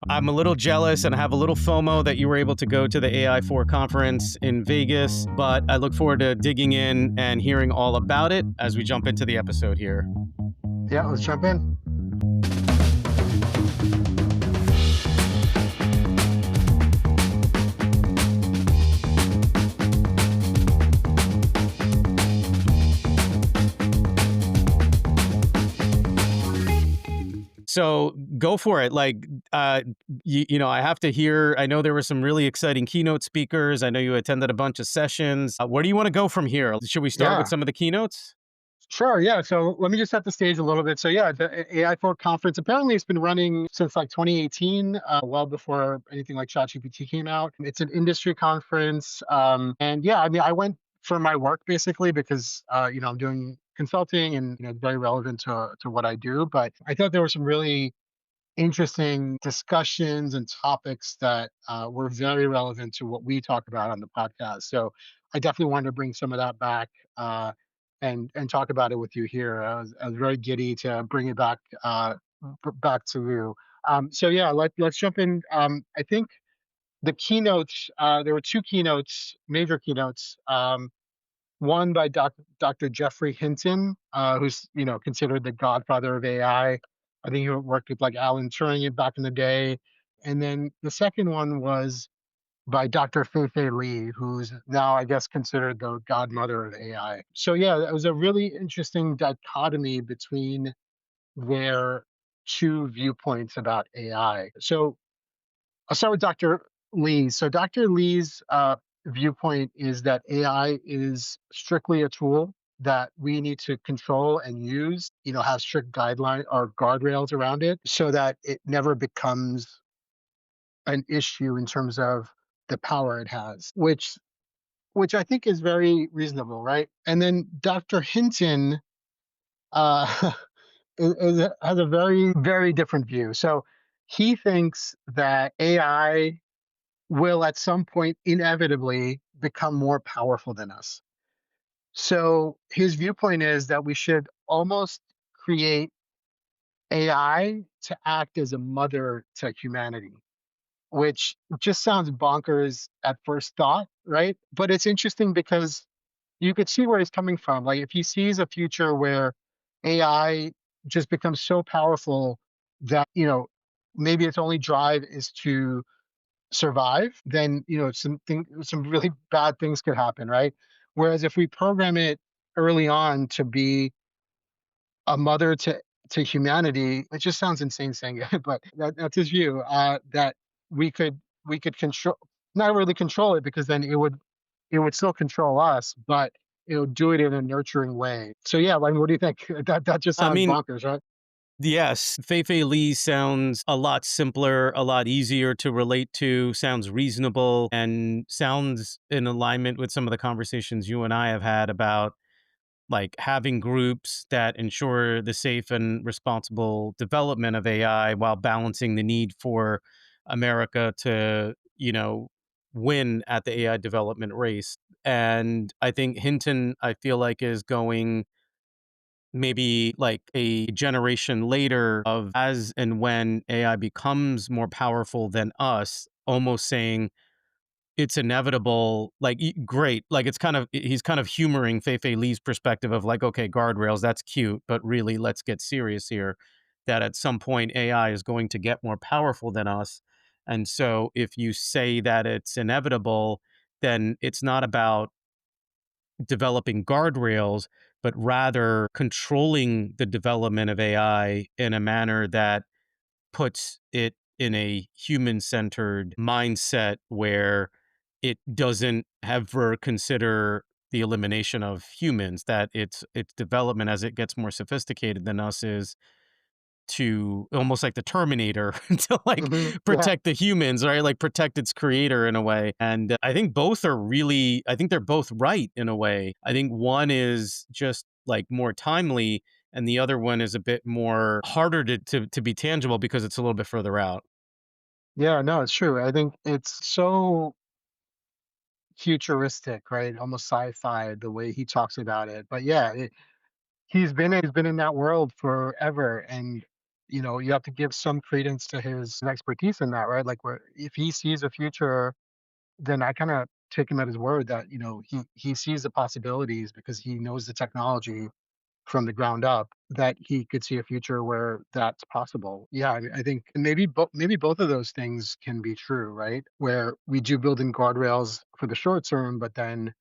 I'm a little jealous and I have a little FOMO that you were able to go to the AI4 conference in Vegas, but I look forward to digging in and hearing all about it as we jump into the episode here. Yeah, let's jump in. So go for it. I have to hear, I know there were some really exciting keynote speakers. I know you attended a bunch of sessions. Where do you want to go from here? Should we start with Yeah, some of the keynotes? sure. Yeah. So let me just set the stage a little bit. So yeah, the AI4 conference, apparently it's been running since like 2018, well before anything like ChatGPT came out. It's an industry conference. And yeah, I mean, I went for my work basically because, I'm doing consulting and, it's very relevant to what I do. But I thought there were some really interesting discussions and topics that were very relevant to what we talk about on the podcast. So I definitely wanted to bring some of that back and talk about it with you here. I was very giddy to bring it back back to you. So yeah, let's jump in. I think the keynotes. There were two keynotes, major keynotes. One by Dr. Jeffrey Hinton, who's considered the godfather of AI. I think he worked with like Alan Turing back in the day. And then the second one was by Dr. Fei-Fei Li, who's now, I guess, considered the godmother of AI. So yeah, it was a really interesting dichotomy between their two viewpoints about AI. So I'll start with Dr. Lee. So Dr. Lee's viewpoint is that AI is strictly a tool that we need to control and use, have strict guideline or guardrails around it so that it never becomes an issue in terms of the power it has, which I think is very reasonable, right? And then Dr. Hinton uh, has a very, very different view. So he thinks that AI will at some point inevitably become more powerful than us. So his viewpoint is that we should almost create AI to act as a mother to humanity, which just sounds bonkers at first thought, right? But it's interesting because you could see where he's coming from. Like if he sees a future where AI just becomes so powerful that, maybe its only drive is to survive, then some really bad things could happen, right? Whereas if we program it early on to be a mother to humanity, it just sounds insane saying it, but that's his view. That we could control, not really control it, because then it would still control us, but it'll do it in a nurturing way. So yeah, like what do you think? That just I sounds mean, bonkers, right? yes, Fei-Fei Li sounds a lot simpler, a lot easier to relate to, sounds reasonable, and sounds in alignment with some of the conversations you and I have had about like having groups that ensure the safe and responsible development of AI while balancing the need for America to, win at the AI development race. And I think Hinton, I feel like, is going maybe like a generation later of as and when AI becomes more powerful than us, almost saying it's inevitable. Like, great. Like, he's kind of humoring Fei-Fei Li's perspective of like, okay, guardrails, that's cute, but really, let's get serious here. That at some point, AI is going to get more powerful than us. And so, if you say that it's inevitable, then it's not about developing guardrails, but rather controlling the development of AI in a manner that puts it in a human centered mindset where it doesn't ever consider the elimination of humans, that its development as it gets more sophisticated than us is to almost like the Terminator to like Yeah. protect the humans, right? Like protect its creator in a way. And I think both are really, I think they're both right in a way. I think one is just like more timely and the other one is a bit more harder to be tangible because it's a little bit further out. Yeah, no, it's true. I think it's so futuristic, right? Almost sci-fi the way he talks about it. But yeah, he's been in that world forever, and you have to give some credence to his expertise in that, right? Like, where if he sees a future, then I kind of take him at his word that he sees the possibilities because he knows the technology from the ground up, that he could see a future where that's possible. Yeah, I think maybe both of those things can be true, right? Where we do build in guardrails for the short term, but then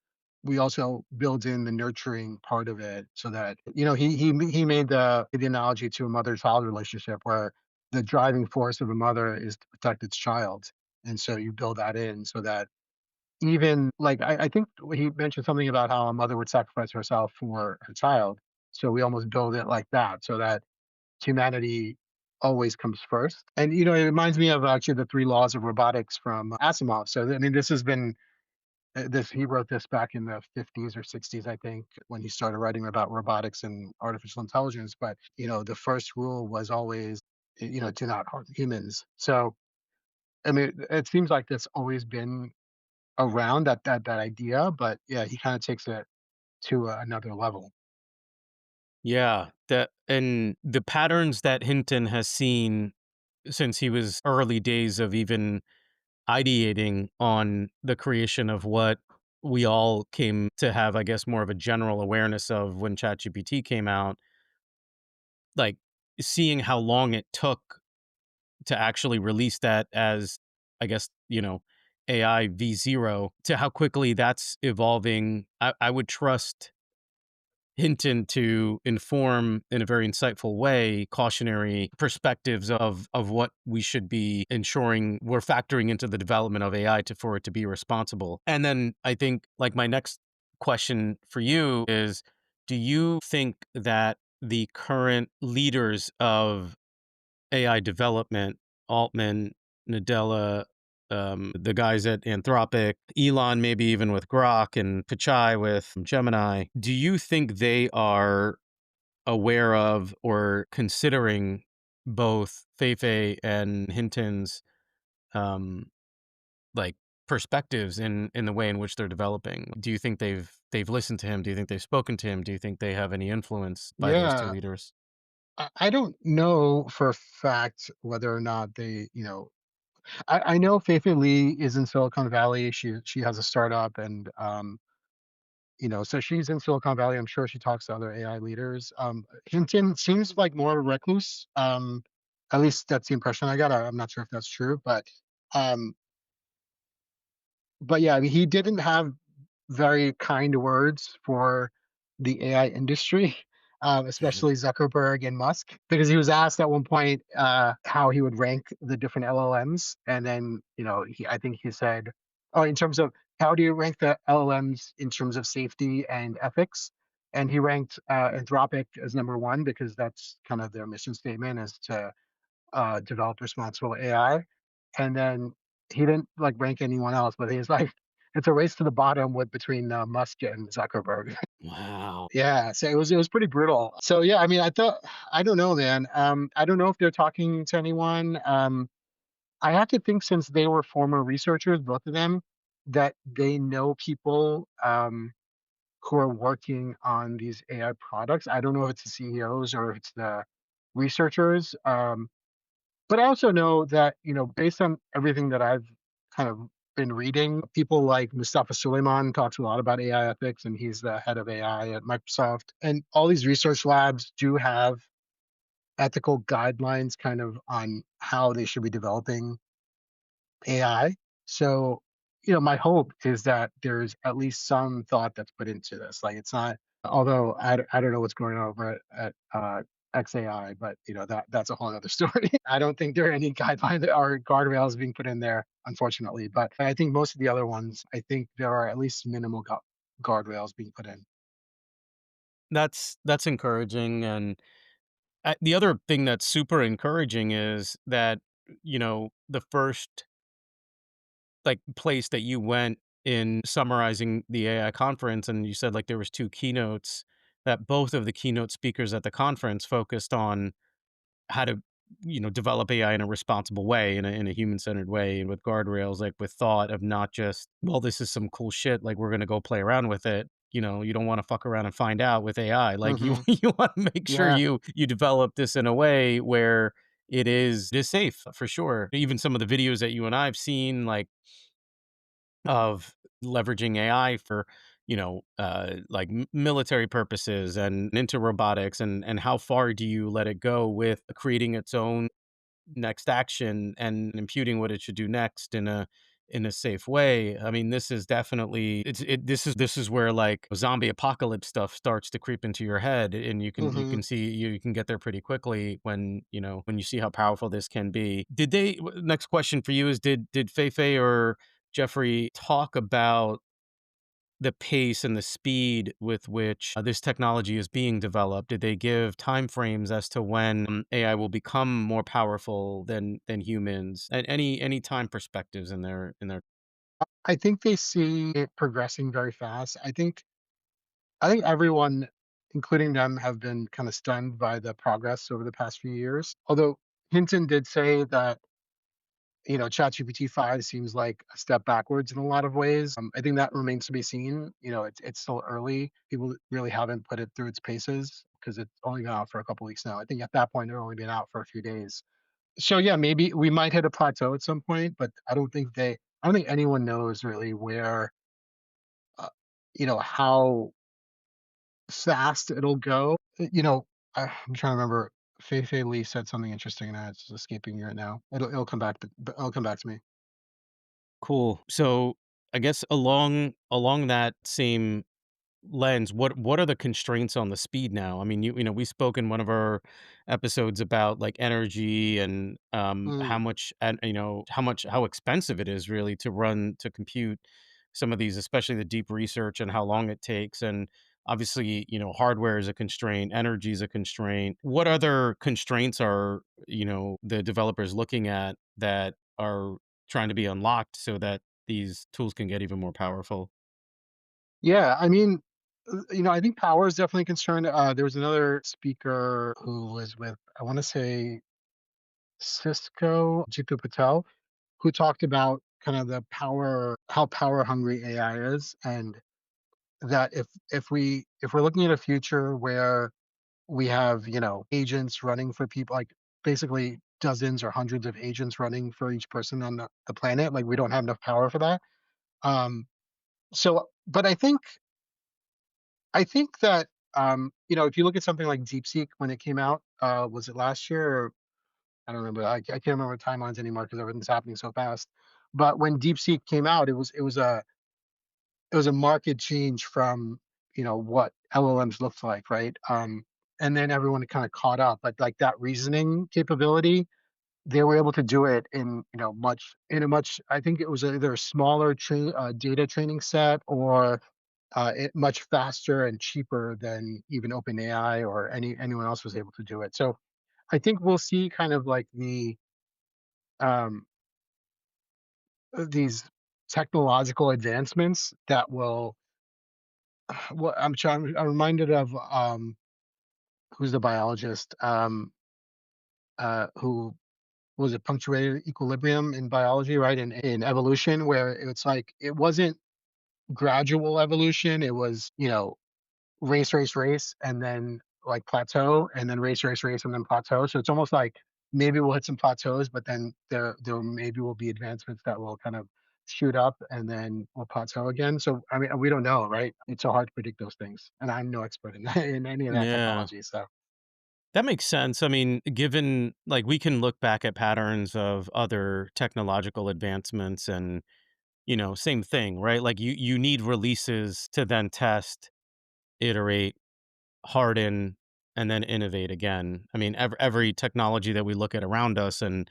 we also build in the nurturing part of it, so that he made the analogy to a mother-child relationship where the driving force of a mother is to protect its child, and so you build that in so that even like I think he mentioned something about how a mother would sacrifice herself for her child. So we almost build it like that, so that humanity always comes first. And it reminds me of actually the three laws of robotics from Asimov. So I mean, this has been this he wrote this back in the 50s or 60s, I think, when he started writing about robotics and artificial intelligence. But the first rule was always, do not harm humans. So I mean, it seems like that's always been around that idea, but yeah, he kinda takes it to another level. Yeah, that and the patterns that Hinton has seen since he was early days of even ideating on the creation of what we all came to have, I guess, more of a general awareness of when ChatGPT came out, like seeing how long it took to actually release that as, I guess, AI V0 to how quickly that's evolving. I would trust Hinton to inform in a very insightful way cautionary perspectives of what we should be ensuring we're factoring into the development of AI to for it to be responsible. And then I think like my next question for you is, do you think that the current leaders of AI development, Altman, Nadella, the guys at Anthropic, Elon, maybe even with Grok, and Pichai with Gemini. Do you think they are aware of or considering both Fei-Fei and Hinton's um, like perspectives in the way in which they're developing? Do you think they've listened to him? Do you think they've spoken to him? Do you think they have any influence by those two Yeah, leaders? I don't know for a fact whether or not I know Fei-Fei Li is in Silicon Valley. She has a startup, and so she's in Silicon Valley. I'm sure she talks to other AI leaders. Hinton seems like more of a recluse. At least that's the impression I got. I'm not sure if that's true, um, but yeah, I mean, he didn't have very kind words for the AI industry, especially Zuckerberg and Musk, because he was asked at one point how he would rank the different LLMs, and then I think he said, "Oh, in terms of how do you rank the LLMs in terms of safety and ethics?" And he ranked Anthropic as number one because that's kind of their mission statement, is to develop responsible AI. And then he didn't like rank anyone else, but he's like, it's a race to the bottom with between Musk and Zuckerberg. Wow. Yeah, so it was pretty brutal. So yeah, I mean, I don't know, man. I don't know if they're talking to anyone. I have to think, since they were former researchers, both of them, that they know people who are working on these AI products. I don't know if it's the CEOs or if it's the researchers. But I also know that, based on everything that I've kind of been reading, people like Mustafa Suleiman talks a lot about AI ethics, and he's the head of AI at Microsoft. And all these research labs do have ethical guidelines kind of on how they should be developing AI. So, my hope is that there's at least some thought that's put into this. Like, it's not, although I don't know what's going on over at XAI, but that's a whole other story. I don't think there are any guidelines or guardrails being put in there, unfortunately. But I think most of the other ones, I think there are at least minimal guardrails being put in. That's encouraging, and the other thing that's super encouraging is that, the first, like, place that you went in summarizing the AI conference, and you said, like, there was 2 keynotes, that both of the keynote speakers at the conference focused on how to, develop AI in a responsible way, in a human-centered way, and with guardrails, like, with thought of not just, "Well, this is some cool shit, like, we're gonna go play around with it." you don't want to fuck around and find out with AI. Like you Hmm. you want to make sure Yeah. you develop this in a way where it is safe for sure. Even some of the videos that you and I have seen, like of leveraging AI for, like military purposes and into robotics, and how far do you let it go with creating its own next action and imputing what it should do next in a safe way. I mean, this is definitely this is where like zombie apocalypse stuff starts to creep into your head, and you Hmm. can see you can get there pretty quickly when when you see how powerful this can be. Did they? Next question for you is did Fei or Jeffrey talk about the pace and the speed with which this technology is being developed? Did they give timeframes as to when AI will become more powerful than humans? And any time perspectives in their I think they see it progressing very fast. I think everyone, including them, have been kind of stunned by the progress over the past few years. Although Hinton did say that, ChatGPT 5 seems like a step backwards in a lot of ways. I think that remains to be seen. It's still early. People really haven't put it through its paces because it's only been out for a couple weeks now. I think at that point, it's only been out for a few days. So yeah, maybe we might hit a plateau at some point, but I don't think anyone knows really where, uh, how fast it'll go. I'm trying to remember. Fei-Fei Li said something interesting, and it's just escaping me right now. It'll come back, but it'll come back to me. Cool. So I guess along that same lens, what are the constraints on the speed now? I mean, we spoke in one of our episodes about like energy and how Mm. much and how expensive it is really to compute some of these, especially the deep research and how long it takes. And obviously, hardware is a constraint, energy is a constraint. What other constraints are, the developers looking at that are trying to be unlocked so that these tools can get even more powerful? Yeah, I mean, I think power is definitely a concern. There was another speaker who was with, I want to say, Cisco, Jitu Patel, who talked about kind of how power hungry AI is, and that if we're looking at a future where we have, agents running for people, like basically dozens or hundreds of agents running for each person on the planet, like we don't have enough power for that. Um, but I think that, if you look at something like DeepSeek when it came out, was it last year? Or, I don't remember. I can't remember timelines anymore because everything's happening so fast. But when DeepSeek came out, it was a market change from, what LLMs looked like, right? And then everyone kind of caught up, but like that reasoning capability, they were able to do it in a much. I think it was either a smaller data training set, or much faster and cheaper than even OpenAI or anyone else was able to do it. So I think we'll see kind of like um, these technological advancements that will. Well, I'm reminded of, who's the biologist, who was it, punctuated equilibrium in biology, right? In evolution, where it's like it wasn't gradual evolution. It was, race, race, race, and then like plateau, and then race, race, race, and then plateau. So it's almost like maybe we'll hit some plateaus, but then there maybe will be advancements that will kind of shoot up, and then we'll plateau again. So I mean, we don't know, right? It's so hard to predict those things, and I'm no expert in in any of that Yeah. technology. So That makes sense. I mean, given like we can look back at patterns of other technological advancements and, same thing, right? Like you need releases to then test, iterate, harden, and then innovate again. I mean, every technology that we look at around us and,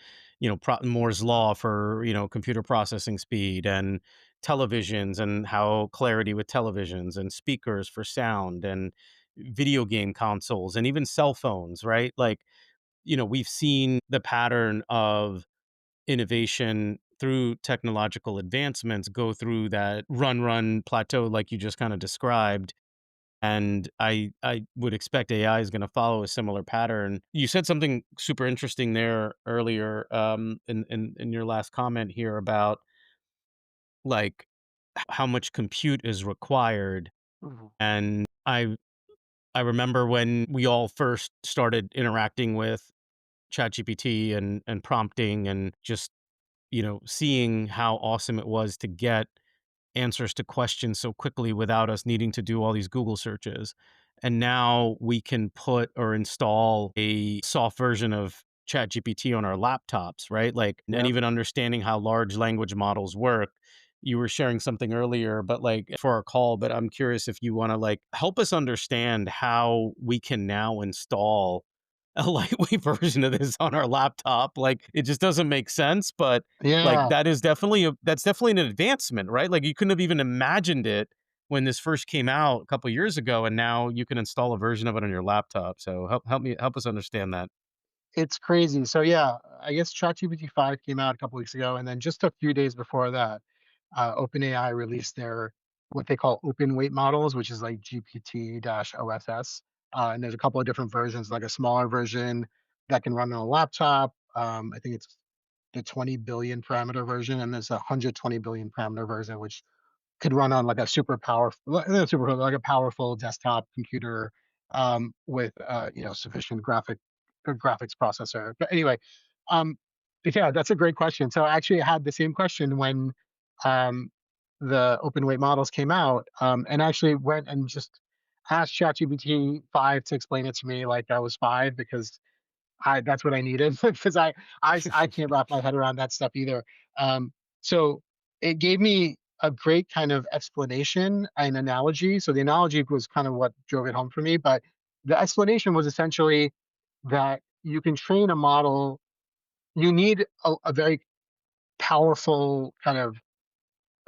Moore's law for, computer processing speed and televisions and how clarity with televisions and speakers for sound and video game consoles and even cell phones, right? Like, we've seen the pattern of innovation through technological advancements go through that run plateau like you just kind of described, and I would expect AI is gonna follow a similar pattern. You said something super interesting there earlier, in your last comment here about, like, how much compute is required. Mhm. And I remember when we all first started interacting with ChatGPT and prompting and just, seeing how awesome it was to get answers to questions so quickly without us needing to do all these Google searches. And now we can put or install a soft version of ChatGPT on our laptops, right? Like, and Yep. even understanding how large language models work. You were sharing something earlier, but like for our call, but I'm curious if you want to like help us understand how we can now install a lightweight version of this on our laptop. Like it just doesn't make sense, but like, Yeah. that's definitely an advancement, right? Like, you couldn't have even imagined it when this first came out a couple years ago, and now you can install a version of it on your laptop. So help us understand that. It's crazy. So yeah, I guess ChatGPT 5 came out a couple weeks ago, and then just a few days before that, OpenAI released their what they call open weight models, which is like GPT-OSS. And there's a couple of different versions, like a smaller version that can run on a laptop. I think it's the 20 billion parameter version, and there's a 120 billion parameter version, which could run on like a super powerful, not super, like a powerful desktop computer with sufficient graphics processor. But anyway, um, but yeah, that's a great question. So I actually had the same question when um, the open weight models came out, and actually went and just asked ChatGPT 5 to explain it to me like I was 5 because I that's what I needed because I can't wrap my head around that stuff either. So it gave me a great kind of explanation and analogy. So the analogy was kind of what drove it home for me, but the explanation was essentially that you can train a model. You need a very powerful kind of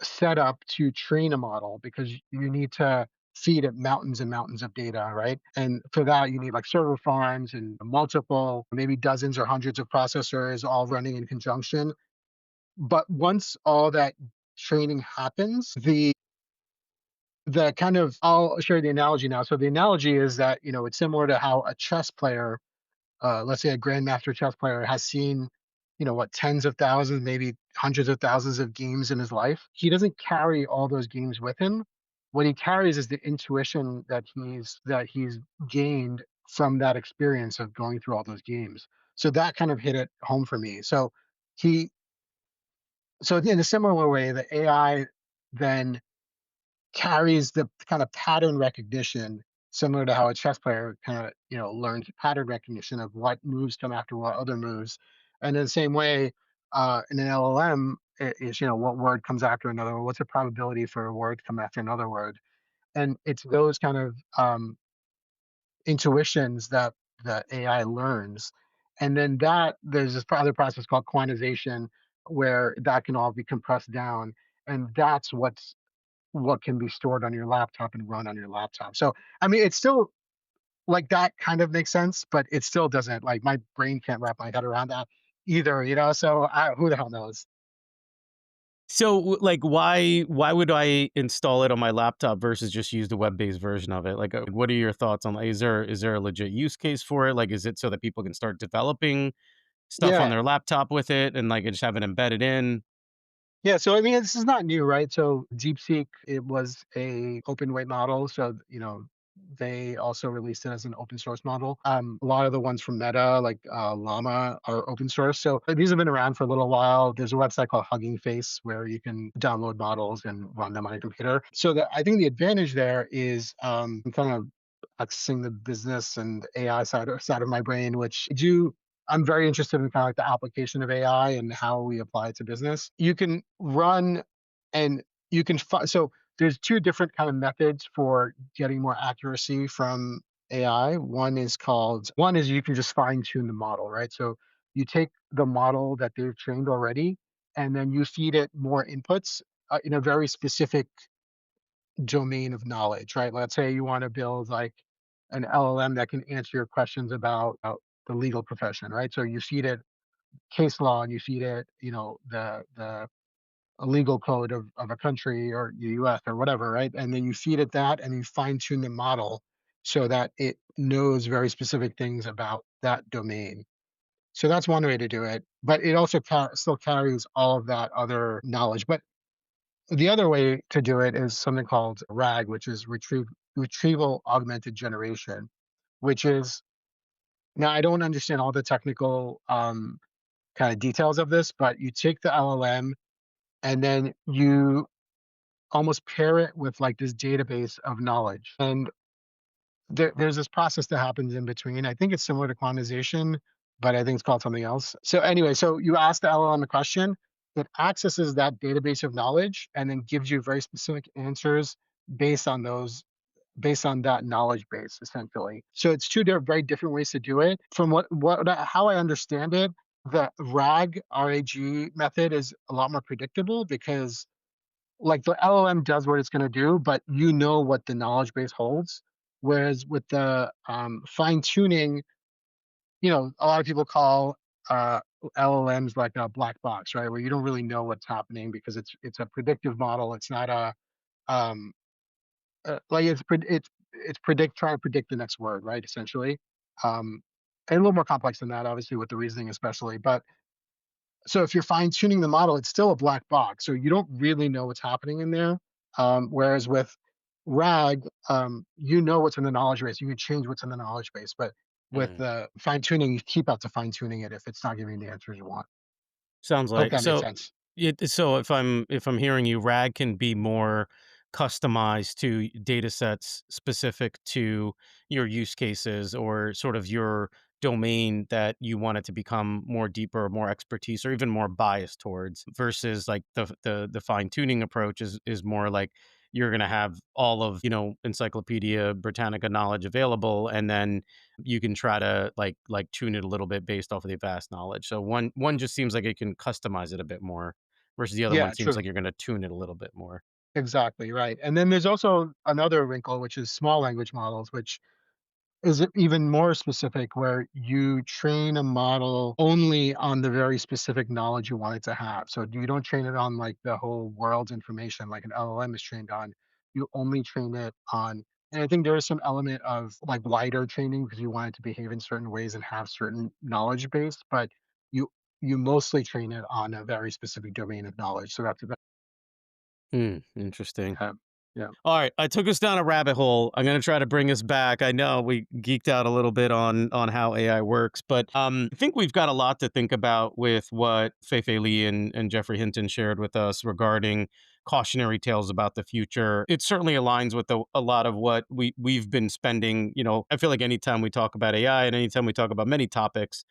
setup to train a model because you need to feed it mountains and mountains of data, right? And for that, you need like server farms and multiple, maybe dozens or hundreds of processors all running in conjunction. But once all that training happens, the kind of I'll share the analogy now. So the analogy is that it's similar to how a chess player, let's say a grandmaster chess player, has seen, what, tens of thousands, maybe hundreds of thousands of games in his life. He doesn't carry all those games with him. What he carries is the intuition that he's gained from that experience of going through all those games. So that kind of hit it home for me. He, so in a similar way, the AI then carries the kind of pattern recognition similar to how a chess player kind of learns pattern recognition of what moves come after what other moves, and in the same way, in an LLM, is what word comes after another word, what's the probability for a word to come after another word, and it's those kind of intuitions that the AI learns, and then that there's this other process called quantization where that can all be compressed down, and that's what can be stored on your laptop and run on your laptop. So, I mean, it's still like that kind of makes sense, but it still doesn't. Like my brain can't wrap my head around that either. So who the hell knows? So, like, why would I install it on my laptop versus just use the web-based version of it? Like, what are your thoughts on, like, is there a legit use case for it? Like, is it so that people can start developing stuff on Yeah. their laptop with it and, like, just have it embedded in? Yeah, so I mean, this is not new, right? So DeepSeek, it was a open weight model, so they also released it as an open source model. A lot of the ones from Meta, like Llama, are open source. So these have been around for a little while. There's a website called Hugging Face where you can download models and run them on your computer. So I think the advantage there is kind of accessing the business and AI side of my brain, which do I'm very interested in kind of like the application of AI and how we apply it to business. You can run and you can so there's two different kind of methods for getting more accuracy from AI. One is you can just fine tune the model, right? So you take the model that they've trained already and then you feed it more inputs in a very specific domain of knowledge, right? Let's say you want to build like an LLM that can answer your questions about the legal profession, right? So you feed it case law and you feed it, the legal code of a country or the US or whatever, right? And then you feed it that and you fine tune the model so that it knows very specific things about that domain. So that's one way to do it, but it also still carries all of that other knowledge. But The other way to do it is something called RAG, which is retrieval augmented generation, which is now I don't understand all the technical kind of details of this, but you take the LLM and then you almost pair it with like this database of knowledge. And there's this process that happens in between. I think it's similar to quantization, but I think it's called something else. So anyway, so you ask the LLM a question, it accesses that database of knowledge and then gives you very specific answers based on those based on that knowledge base essentially. So it's very different ways to do it. From how I understand it, the RAG method is a lot more predictable because like the LLM does what it's going to do, but you know what the knowledge base holds. Whereas with the fine tuning, a lot of people call uh, LLMs like a black box, right? Where you don't really know what's happening because it's a predictive model. It's not a um, like it's predict trying to predict the next word, right? Essentially, um, and a little more complex than that, obviously, with the reasoning, especially. But so if you're fine tuning the model, it's still a black box. So you don't really know what's happening in there. Whereas with RAG, you know what's in the knowledge base. You can change what's in the knowledge base. But with Mm. fine tuning, you keep out to fine tuning it if it's not giving you the answers you want. Sounds Hope like that made so. sense. So if I'm hearing you, RAG can be more customized to data sets specific to your use cases or sort of your domain that you want it to become more deeper, more expertise, or even more biased towards, versus like the fine tuning approach is more like you're going to have all of Encyclopedia Britannica knowledge available, and then you can try to tune it a little bit based off of the vast knowledge. So one just seems like it can customize it a bit more, versus the other one Yeah, seems true. like you're gonna tune it a little bit more. Exactly right. And then there's also another wrinkle, which is small language models, which is it even more specific where you train a model only on the very specific knowledge you want it to have. So you don't train it on like the whole world's information like an LLM is trained on. You only train it on, and I think there is some element of like wider training because you want it to behave in certain ways and have certain knowledge base, but you you mostly train it on a very specific domain of knowledge. So that's Interesting. yeah. Yeah. All right, I took us down a rabbit hole. I'm gonna try to bring us back. I know we geeked out a little bit on how AI works, but I think we've got a lot to think about with what Fei-Fei Li and Jeffrey Hinton shared with us regarding cautionary tales about the future. It certainly aligns with a lot of what we've been spending. I feel like anytime we talk about AI and anytime we talk about many topics,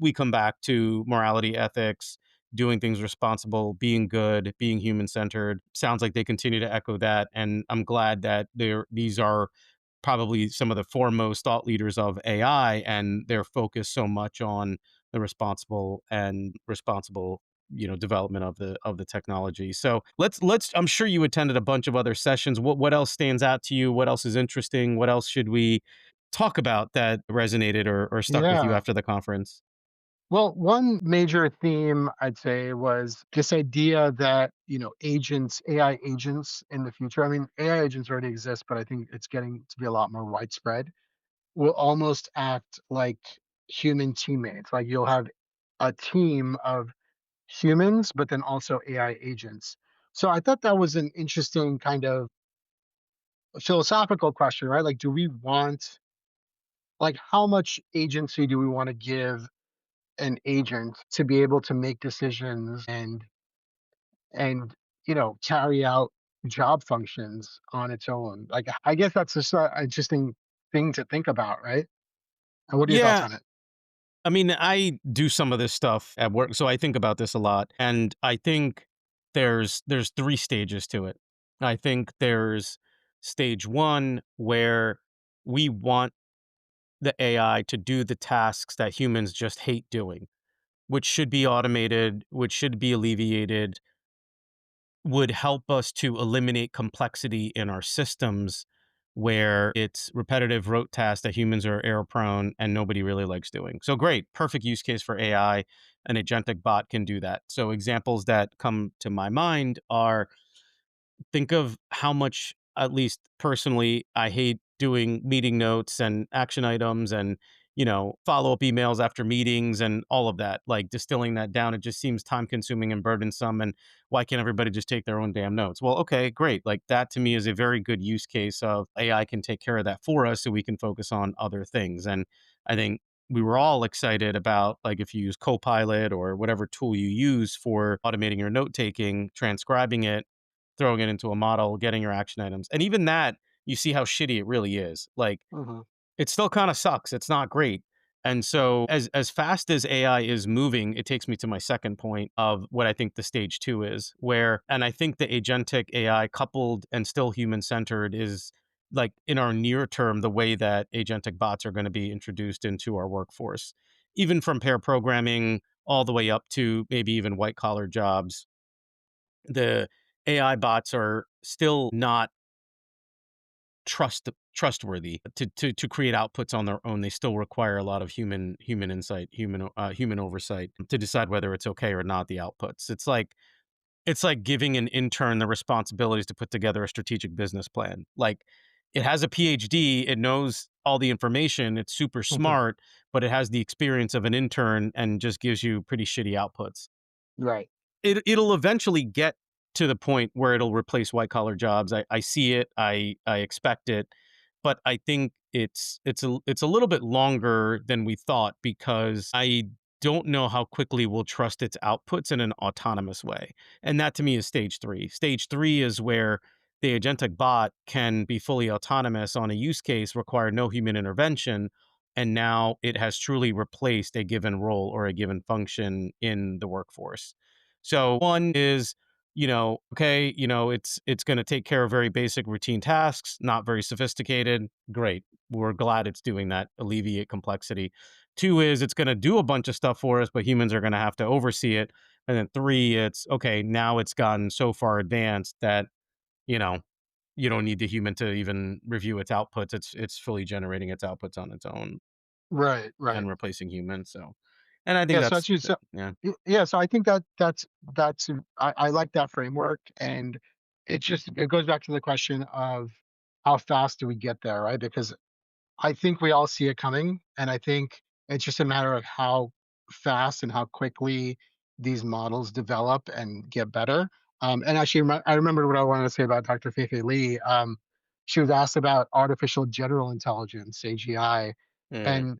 we come back to morality, ethics, doing things responsible, being good, being human centered. Sounds like they continue to echo that, and I'm glad that these are probably some of the foremost thought leaders of AI, and they're focused so much on the responsible development of the technology. So let's I'm sure you attended a bunch of other sessions. What else stands out to you? What else is interesting? What else should we talk about that resonated or stuck with you Yeah. after the conference? Well, one major theme I'd say was this idea that, AI agents in the future, I mean, AI agents already exist, but I think it's getting to be a lot more widespread, will almost act like human teammates. Like you'll have a team of humans, but then also AI agents. So I thought that was an interesting kind of philosophical question, right? Like, how much agency do we want to give an agent to be able to make decisions and carry out job functions on its own? Like I guess that's just an interesting thing to think about, right? And what are your thoughts Yeah, on it? I mean, I do some of this stuff at work, so I think about this a lot, and I think there's 3 stages to it. I think there's stage 1 where we want the AI to do the tasks that humans just hate doing, which should be automated, which should be alleviated, would help us to eliminate complexity in our systems where it's repetitive rote tasks that humans are error prone and nobody really likes doing. So great, perfect use case for AI. An agentic bot can do that. So examples that come to my mind are, think of how much, at least personally, I hate doing meeting notes and action items and follow-up emails after meetings and all of that, like distilling that down. It just seems time consuming and burdensome. And why can't everybody just take their own damn notes? Well, okay, great. Like that to me is a very good use case of AI can take care of that for us so we can focus on other things. And I think we were all excited about, like, if you use Copilot or whatever tool you use for automating your note taking, transcribing it, throwing it into a model, getting your action items. And even that, you see how shitty it really is. Like, Mhm. it still kind of sucks. It's not great. And so as fast as AI is moving, it takes me to my second point of what I think the stage 2 is, where and I think the agentic AI coupled and still human centered is, like, in our near term the way that agentic bots are going to be introduced into our workforce. Even from pair programming all the way up to maybe even white collar jobs. The AI bots are still not trustworthy to create outputs on their own. They still require a lot of human insight, human oversight to decide whether it's okay or not. The outputs. It's like giving an intern the responsibilities to put together a strategic business plan. Like, it has a PhD, it knows all the information, it's super Mhm. smart, but it has the experience of an intern and just gives you pretty shitty outputs. Right. It'll eventually get to the point where it'll replace white collar jobs. I see it. I expect it, but I think it's a little bit longer than we thought because I don't know how quickly we'll trust its outputs in an autonomous way. And that to me is stage 3. Stage 3 is where the agentic bot can be fully autonomous on a use case, require no human intervention, and now it has truly replaced a given role or a given function in the workforce. So one is, okay, it's going to take care of very basic routine tasks, not very sophisticated. Great. We're glad it's doing that, alleviate complexity. Two is it's going to do a bunch of stuff for us, but humans are going to have to oversee it. And then three, it's okay, now it's gotten so far advanced that, you know, you don't need the human to even review its outputs. It's fully generating its outputs on its own Right. Right. and replacing humans. So, and I think Yeah. So that's, actually, so yeah, yeah. So I think that's I like that framework, and it goes back to the question of how fast do we get there, right? Because I think we all see it coming, and I think it's just a matter of how fast and how quickly these models develop and get better. And actually, I remember what I wanted to say about Dr. Fei-Fei Li. She was asked about artificial general intelligence (AGI), mm, and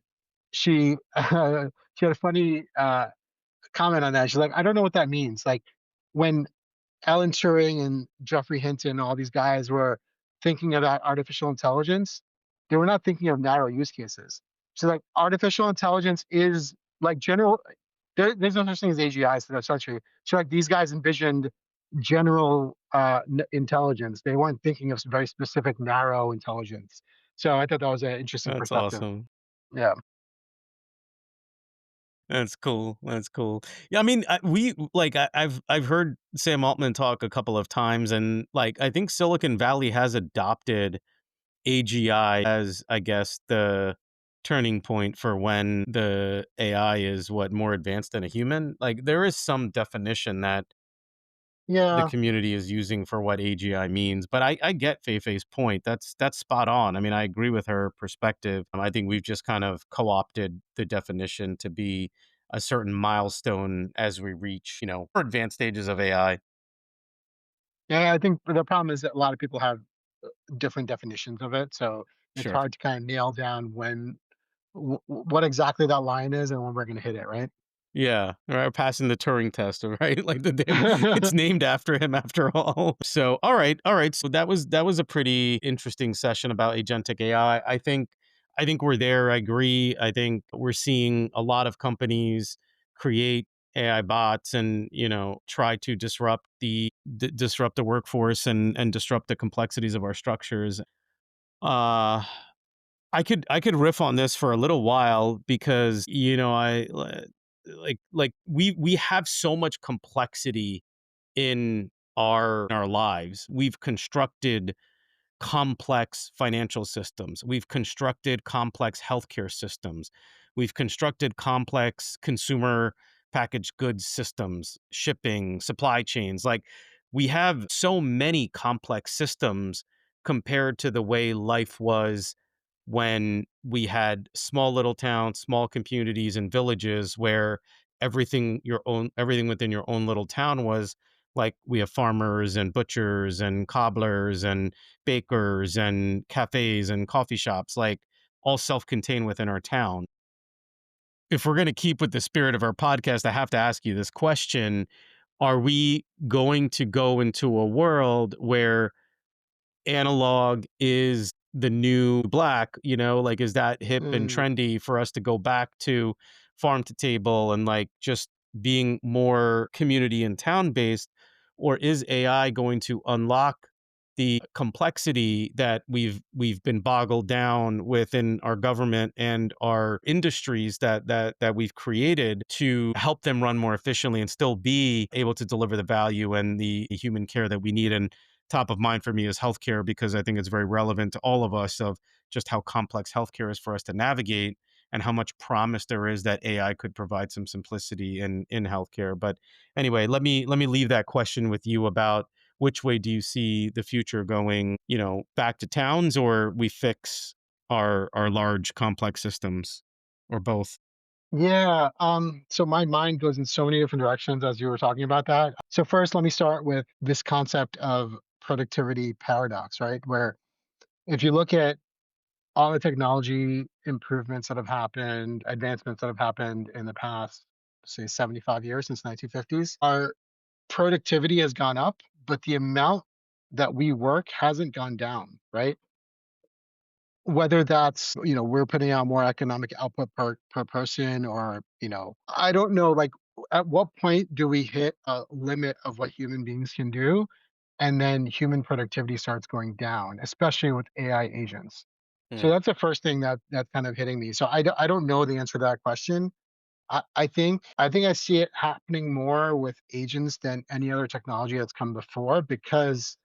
she she had a funny comment on that. She's like, "I don't know what that means." Like, when Alan Turing and Geoffrey Hinton, all these guys were thinking about artificial intelligence, they were not thinking of narrow use cases. So, like, artificial intelligence is like general. There's no such thing as AGI, so that's not true. So, like, these guys envisioned general intelligence. They weren't thinking of very specific narrow intelligence. So, I thought that was an interesting that's perspective. awesome. Yeah. That's cool. That's cool. Yeah, I mean, I've heard Sam Altman talk a couple of times, and, like, I think Silicon Valley has adopted AGI as, I guess, the turning point for when the AI is what more advanced than a human. Like, there is some definition that the Yeah. community is using for what AGI means. But I get Fei-Fei's point. That's spot on. I mean, I agree with her perspective. I think we've just kind of co-opted the definition to be a certain milestone as we reach, more advanced stages of AI. Yeah. I think the problem is that a lot of people have different definitions of it. So it's Sure. hard to kind of nail down what exactly that line is and when we're going to hit it, right? Yeah, or passing the Turing test, right? Like the damn, it's named after him after all. So, all right. So that was a pretty interesting session about agentic AI. I think we're there. I agree. I think we're seeing a lot of companies create AI bots and, try to disrupt the workforce and disrupt the complexities of our structures. Uh I could riff on this for a little while because, like we have so much complexity in our lives. We've constructed complex financial systems. We've constructed complex healthcare systems. We've constructed complex consumer packaged goods systems, shipping, supply chains. Like, we have so many complex systems compared to the way life was when we had small little towns, small communities and villages where everything within your own little town was like we have farmers and butchers and cobblers and bakers and cafes and coffee shops, like all self-contained within our town. If we're going to keep with the spirit of our podcast, I have to ask you this question. Are we going to go into a world where analog is the new black, like, is that hip and Mm. trendy for us to go back to farm to table and like just being more community and town based? Or is AI going to unlock the complexity that we've been boggled down within our government and our industries that we've created to help them run more efficiently and still be able to deliver the value and the human care that we need? And top of mind for me is healthcare, because I think it's very relevant to all of us of just how complex healthcare is for us to navigate and how much promise there is that AI could provide some simplicity in healthcare. But anyway, let me leave that question with you about which way do you see the future going, back to towns, or we fix our large complex systems, or both? Yeah. So my mind goes in so many different directions as you were talking about that. So first, let me start with this concept of productivity paradox, right? Where if you look at all the technology improvements that have happened, advancements that have happened in the past, say 75 years since 1950s, our productivity has gone up, but the amount that we work hasn't gone down, right? Whether that's, we're putting out more economic output per person, or, I don't know, like, at what point do we hit a limit of what human beings can do, and then human productivity starts going down, especially with AI agents? So Hmm. that's the first thing that's kind of hitting me. So I don't know the answer to that question. I think I see it happening more with agents than any other technology that's come before, because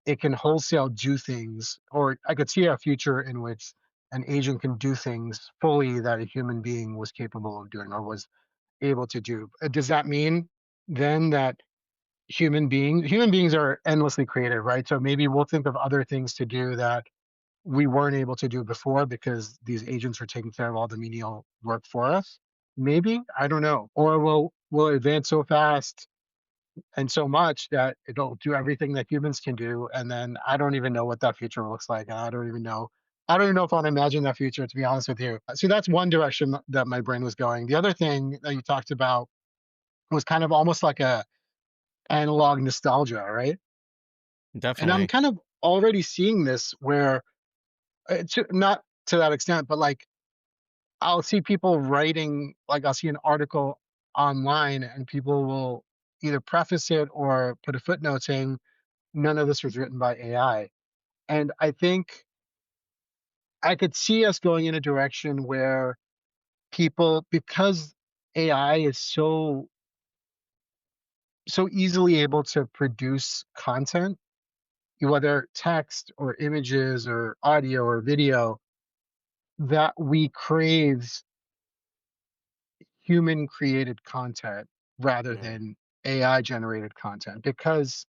it can wholesale do things, or I could see a future in which an agent can do things fully that a human being was capable of doing or was able to do. Does that mean then that human beings are endlessly creative, right? So maybe we'll think of other things to do that we weren't able to do before because these agents are taking care of all the menial work for us. Maybe, I don't know. Or we'll advance so fast and so much that it'll do everything that humans can do, and then I don't even know what that future looks like. I don't even know if I want to imagine that future, to be honest with you. So that's one direction that my brain was going. The other thing that you talked about was kind of almost like a analog nostalgia, right? And I'm Definitely. kind of already seeing this where not to that extent, but like I'll see people writing, like I'll see an article online and people will either preface it or put a footnote saying none of this was written by AI. And I think I could see us going in a direction where people, because AI is so easily able to produce content, whether text or images or audio or video, that we crave human created content rather Mhm. than AI generated content, because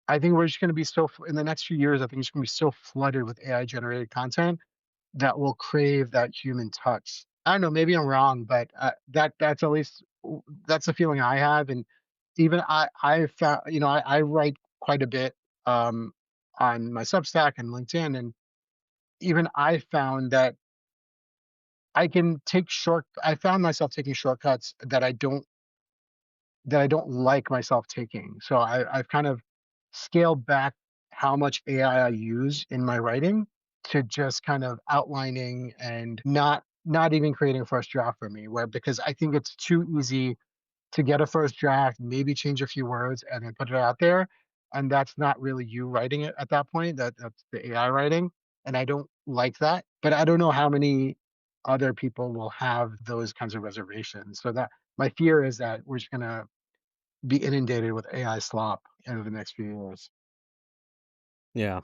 I think we're just going to be in the next few years. I think it's going to be so flooded with AI generated content that will crave that human touch. I don't know, maybe I'm wrong, but that's at least that's the feeling I have. And even I found, I write quite a bit um, on my Substack and LinkedIn, and even I found that I found myself taking shortcuts that I don't like myself taking. So I've kind of scaled back how much AI I use in my writing to just kind of outlining and not even creating a first draft for me, where because I think it's too easy to get a first draft, maybe change a few words and then put it out there. And that's not really you writing it at that point. That's the AI writing. And I don't like that. But I don't know how many other people will have those kinds of reservations. So that my fear is that we're just gonna be inundated with AI slop over the next few years. Yeah.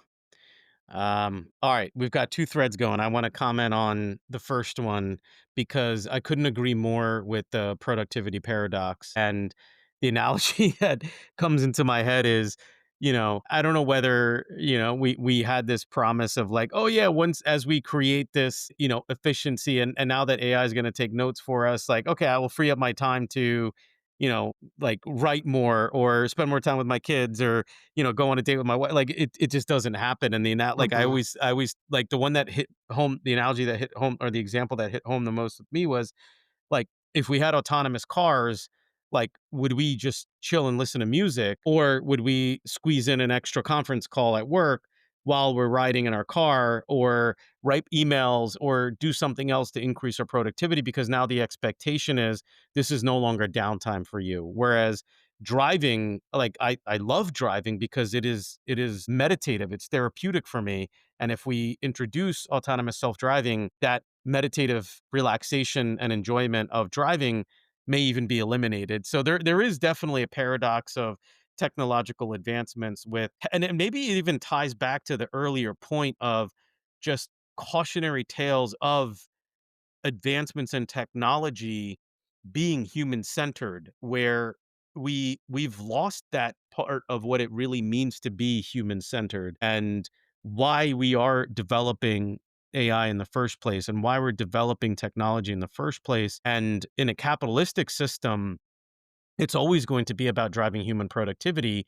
All right, we've got two threads going. I want to comment on the first one because I couldn't agree more with the productivity paradox. And the analogy that comes into my head is, I don't know whether, we had this promise of like, oh yeah, once as we create this, efficiency, and now that AI is going to take notes for us, like, okay, I will free up my time to, like write more or spend more time with my kids or, go on a date with my wife. Like it just doesn't happen. And like Mhm. I always like the one that hit home, the analogy that hit home or the example that hit home the most with me was like, if we had autonomous cars, like, would we just chill and listen to music, or would we squeeze in an extra conference call at work while we're riding in our car, or write emails, or do something else to increase our productivity? Because now the expectation is this is no longer downtime for you. Whereas driving, like I love driving because it is meditative, it's therapeutic for me. And if we introduce autonomous self-driving, that meditative relaxation and enjoyment of driving may even be eliminated. So there is definitely a paradox of technological advancements with, and it maybe it even ties back to the earlier point of just cautionary tales of advancements in technology being human centered, where we've lost that part of what it really means to be human centered, and why we are developing AI in the first place, and why we're developing technology in the first place. And in a capitalistic system, it's always going to be about driving human productivity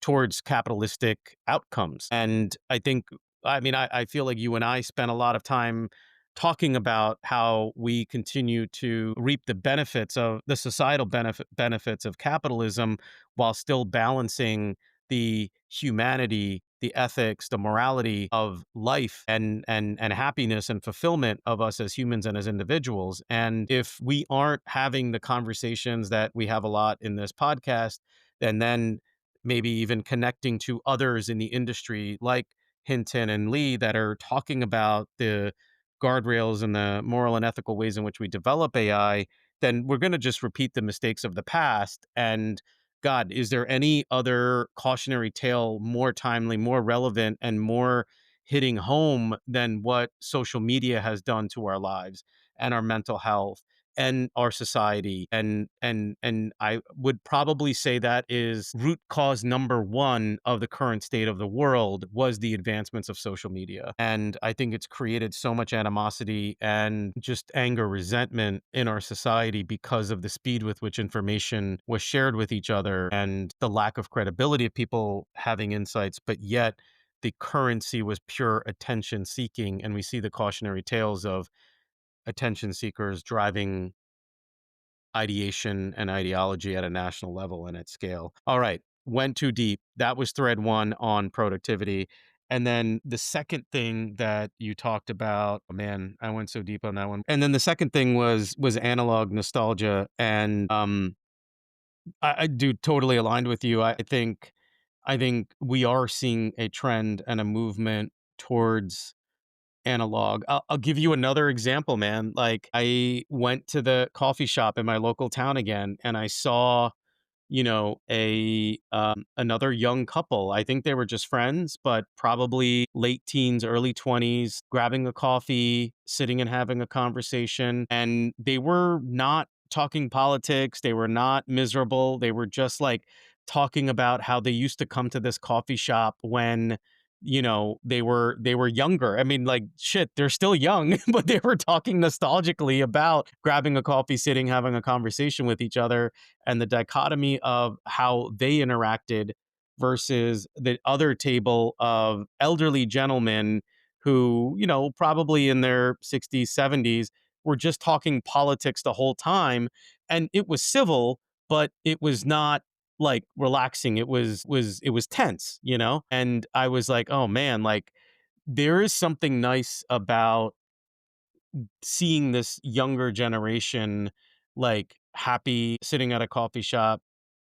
towards capitalistic outcomes. And I think, I mean, I feel like you and I spent a lot of time talking about how we continue to reap the benefits of the societal benefits of capitalism while still balancing the humanity, the ethics, the morality of life, and happiness and fulfillment of us as humans and as individuals. And if we aren't having the conversations that we have a lot in this podcast, and then maybe even connecting to others in the industry like Hinton and Lee that are talking about the guardrails and the moral and ethical ways in which we develop AI, then we're going to just repeat the mistakes of the past. And God, is there any other cautionary tale more timely, more relevant, and more hitting home than what social media has done to our lives and our mental health and our society? And I would probably say that is root cause number one of the current state of the world was the advancements of social media. And I think it's created so much animosity and just anger, resentment in our society because of the speed with which information was shared with each other and the lack of credibility of people having insights, but yet the currency was pure attention seeking. And we see the cautionary tales of attention seekers driving ideation and ideology at a national level and at scale. All right. Went too deep. That was thread one on productivity. And then the second thing that you talked about, oh man, I went so deep on that one. And then the second thing was analog nostalgia. And I do totally aligned with you. I think we are seeing a trend and a movement towards analog. I'll give you another example, man. Like I went to the coffee shop in my local town again, and I saw, a another young couple. I think they were just friends, but probably late teens, early 20s, grabbing a coffee, sitting and having a conversation. And they were not talking politics. They were not miserable. They were just like talking about how they used to come to this coffee shop when they were younger. I mean, like, shit, they're still young, but they were talking nostalgically about grabbing a coffee, sitting, having a conversation with each other, and the dichotomy of how they interacted versus the other table of elderly gentlemen who, probably in their 60s, 70s, were just talking politics the whole time. And it was civil, but it was not like relaxing. It was tense, And I was like, "Oh man, like there is something nice about seeing this younger generation like happy sitting at a coffee shop,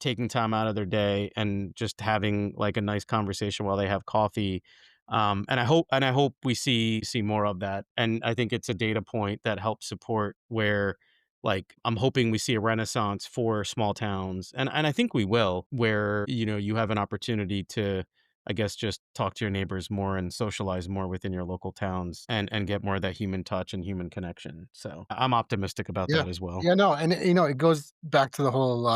taking time out of their day and just having like a nice conversation while they have coffee." And I hope we see more of that. And I think it's a data point that helps support where, like, I'm hoping we see a renaissance for small towns. And I think we will, where, you have an opportunity to, I guess, just talk to your neighbors more and socialize more within your local towns and get more of that human touch and human connection. So I'm optimistic about Yeah. that as well. Yeah, no, and, it goes back to the whole,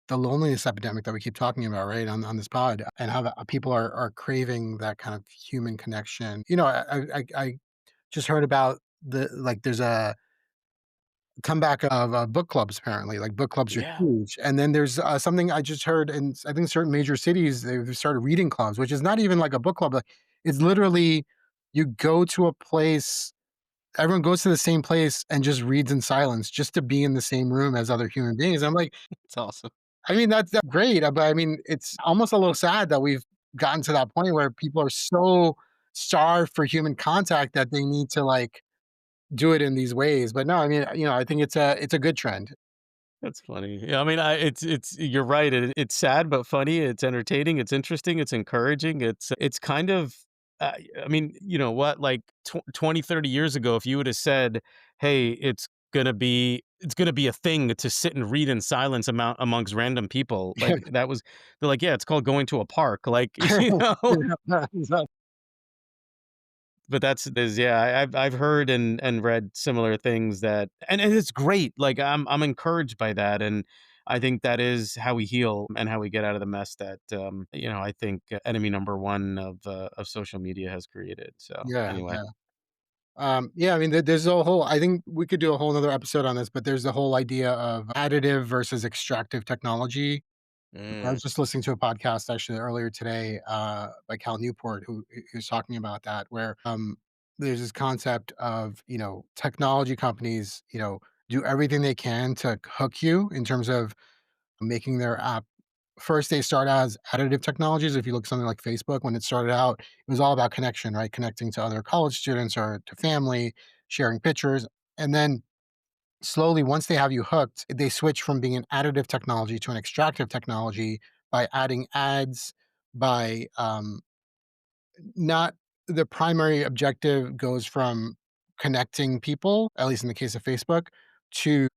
the loneliness epidemic that we keep talking about, right, on this pod, and how people are craving that kind of human connection. I just heard about there's a comeback of, book clubs apparently, like, book clubs are Yeah. huge, and then there's, something I just heard in I think certain major cities, they've started reading clubs, which is not even like a book club, like, it's literally you go to a place, everyone goes to the same place and just reads in silence just to be in the same room as other human beings. I'm like, It's awesome. I mean, that's great, but I mean, it's almost a little sad that we've gotten to that point where people are so starved for human contact that they need to, like, do it in these ways. But no, I mean, I think it's a good trend. That's funny. Yeah, I mean, it's you're right. It's sad but funny. It's entertaining. It's interesting. It's encouraging. It's kind of. I mean, you know what? Like 20, 30 years ago, if you would have said, "Hey, it's gonna be a thing to sit and read in silence amongst random people," like that was, they're like, "Yeah, it's called going to a park." Like Yeah, exactly. But there's yeah, I've heard and read similar things that, and it's great. Like I'm encouraged by that, and I think that is how we heal and how we get out of the mess that I think enemy number one of social media has created. So Yeah, anyway, yeah. Yeah, I mean, there's a whole. I think we could do a whole other episode on this, but there's the whole idea of additive versus extractive technology. I mm, was just listening to a podcast actually earlier today, by Cal Newport, who was talking about that, where there's this concept of technology companies, do everything they can to hook you in terms of making their app. First, they start as additive technologies. If you look at something like Facebook, when it started out, it was all about connection, right? Connecting to other college students or to family, sharing pictures. And then slowly, once they have you hooked, they switch from being an additive technology to an extractive technology by adding ads, by not the primary objective goes from connecting people, at least in the case of Facebook, to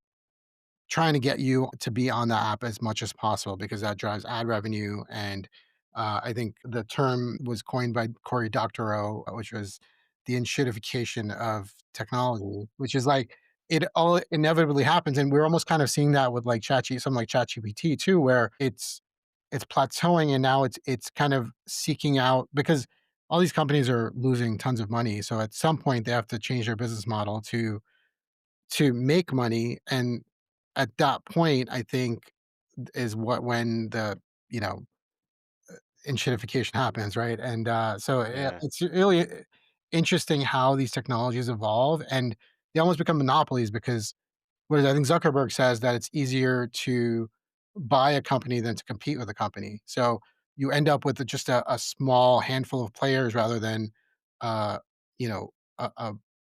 trying to get you to be on the app as much as possible because that drives ad revenue. And I think the term was coined by Cory Doctorow, which was the enshittification of technology, which is like it all inevitably happens. And we're almost kind of seeing that with like something like ChatGPT too, where it's plateauing and now it's kind of seeking out because all these companies are losing tons of money. So at some point they have to change their business model to make money, and at that point, I think is when the, you know, enshittification happens, right? And, so yeah. it's really interesting how these technologies evolve, and they almost become monopolies because what is I think Zuckerberg says that it's easier to buy a company than to compete with a company. So you end up with just a small handful of players rather than, uh, a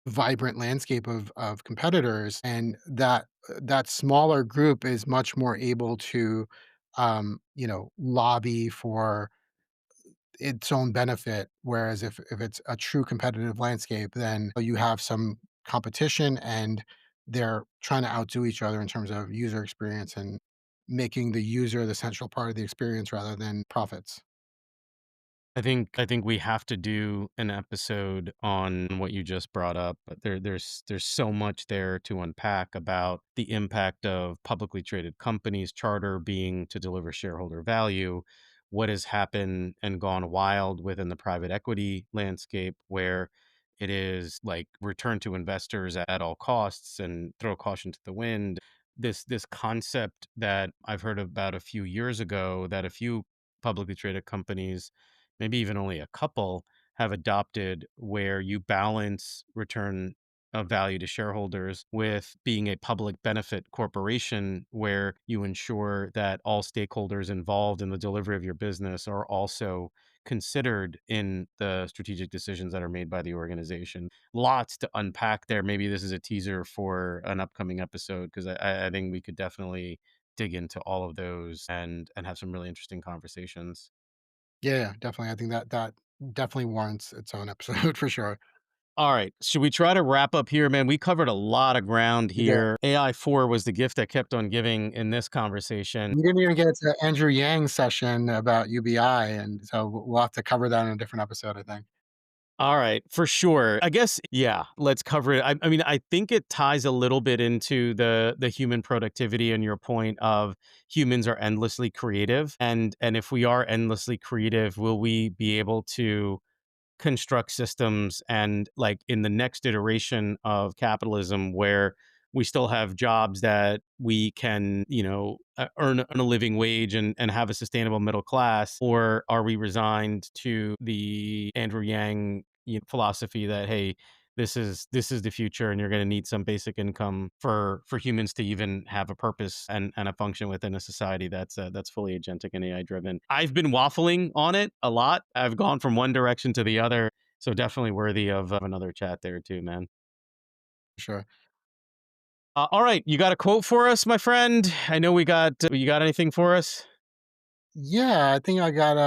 vibrant landscape of competitors, and that smaller group is much more able to, lobby for its own benefit. Whereas if it's a true competitive landscape, then you have some competition and they're trying to outdo each other in terms of user experience and making the user the central part of the experience rather than profits. I think we have to do an episode on what you just brought up. But there's so much there to unpack about the impact of publicly traded companies, charter being to deliver shareholder value, what has happened and gone wild within the private equity landscape, where it is like return to investors at all costs and throw caution to the wind. This concept that I've heard about a few years ago that a few publicly traded companies, maybe even only a couple, have adopted, where you balance return of value to shareholders with being a public benefit corporation, where you ensure that all stakeholders involved in the delivery of your business are also considered in the strategic decisions that are made by the organization. Lots to unpack there. Maybe this is a teaser for an upcoming episode because I think we could definitely dig into all of those and have some really interesting conversations. Yeah, yeah, definitely. I think that definitely warrants its own episode for sure. All right. Should we try to wrap up here, man? We covered a lot of ground We did. here. AI 4 was the gift that kept on giving in this conversation. We didn't even get to Andrew Yang's session about UBI, and so we'll have to cover that in a different episode, I think. All right, for sure. I guess, yeah, let's cover it. I mean, I think it ties a little bit into the human productivity and your point of humans are endlessly creative, and if we are endlessly creative, will we be able to construct systems and, like, in the next iteration of capitalism where we still have jobs that we can, earn a living wage and have a sustainable middle class, or are we resigned to the Andrew Yang philosophy that, hey, this is the future and you're going to need some basic income for humans to even have a purpose and a function within a society that's fully agentic and AI driven. I've been waffling on it a lot. I've gone from one direction to the other, so definitely worthy of another chat there too, man. Sure. All right, you got a quote for us, my friend? I know we got. You got anything for us? Yeah, I think I got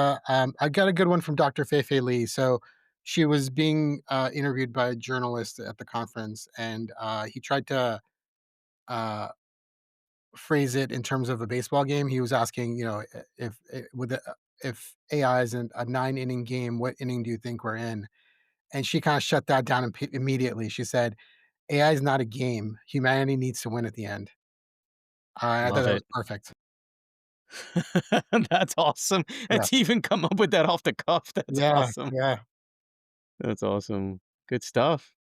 a good one from Dr. Fei-Fei Li. So she was being interviewed by a journalist at the conference, and he tried to uh, phrase it in terms of a baseball game. He was asking, if AI is a 9 inning game, what inning do you think we're in? And she kind of shut that down immediately. She said, "AI is not a game. Humanity needs to win at the end." I thought Love that it. was perfect. That's awesome. And to Yes. even come up with that off the cuff, that's Yeah. awesome. Yeah. That's awesome. Good stuff.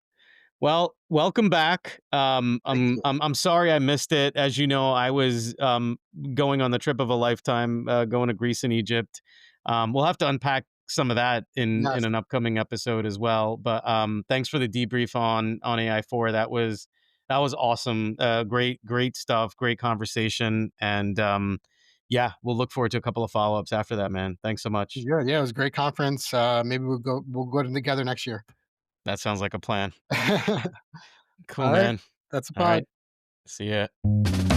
Well, welcome back. Thank I'm you. I'm I'm sorry I missed it. As you know, I was going on the trip of a lifetime, going to Greece and Egypt. We'll have to unpack some of that in Yes. an upcoming episode as well. But thanks for the debrief on AI 4. That was awesome. Great stuff. Great conversation. And yeah, we'll look forward to a couple of follow ups after that, man. Thanks so much. Yeah. Yeah. It was a great conference. Maybe we'll go together next year. That sounds like a plan. Cool, All right. man. That's a All pod. right. See ya.